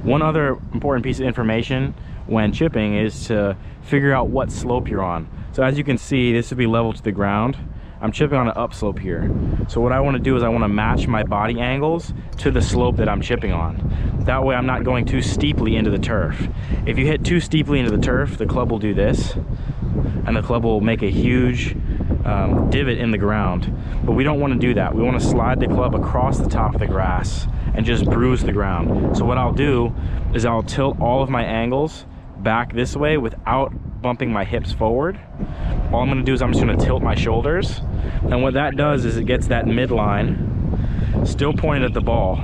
One other important piece of information when chipping is to figure out what slope you're on. So as you can see, this would be level to the ground. I'm chipping on an upslope here. So what I want to do is I want to match my body angles to the slope that I'm chipping on. That way I'm not going too steeply into the turf. If you hit too steeply into the turf, the club will do this, and the club will make a huge divot in the ground. But we don't want to do that. We want to slide the club across the top of the grass and just bruise the ground. So what I'll do is I'll tilt all of my angles back this way without bumping my hips forward. All I'm going to do is I'm just going to tilt my shoulders, and what that does is it gets that midline still pointed at the ball,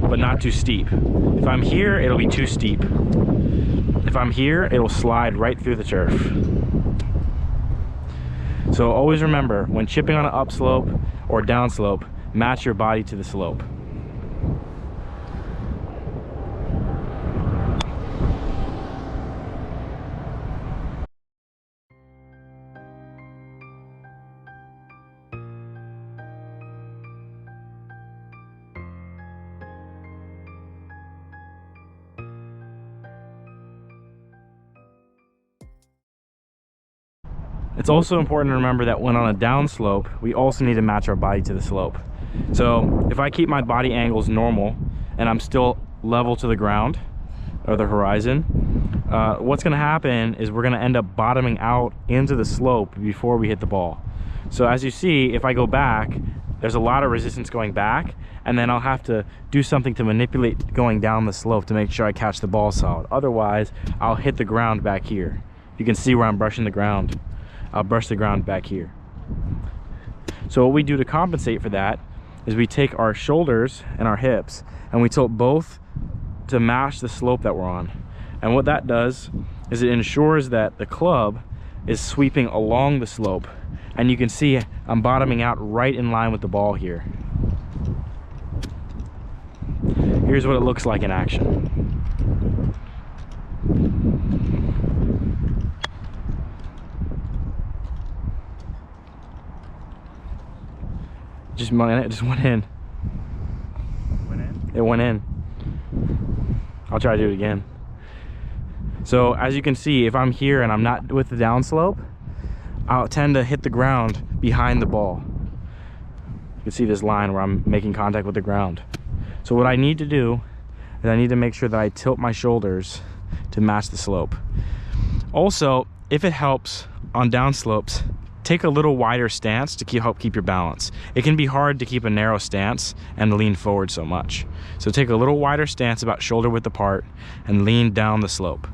but not too steep. If I'm here, it'll be too steep. If I'm here, it'll slide right through the turf. So always remember, when chipping on an upslope or downslope, match your body to the slope. It's also important to remember that when on a downslope, we also need to match our body to the slope. So if I keep my body angles normal and I'm still level to the ground or the horizon, what's going to happen is we're going to end up bottoming out into the slope before we hit the ball. So as you see, if I go back, there's a lot of resistance going back, and then I'll have to do something to manipulate going down the slope to make sure I catch the ball solid. Otherwise, I'll hit the ground back here. You can see where I'm brushing the ground. I'll brush the ground back here. So what we do to compensate for that is we take our shoulders and our hips and we tilt both to match the slope that we're on. And what that does is it ensures that the club is sweeping along the slope. And you can see I'm bottoming out right in line with the ball here. Here's what it looks like in action. Just went in. Went in? It went in. I'll try to do it again. So as you can see, if I'm here and I'm not with the downslope, I'll tend to hit the ground behind the ball. You can see this line where I'm making contact with the ground. So what I need to do is I need to make sure that I tilt my shoulders to match the slope. Also, if it helps on downslopes, take a little wider stance to help keep your balance. It can be hard to keep a narrow stance and lean forward so much. So take a little wider stance, about shoulder width apart, and lean down the slope.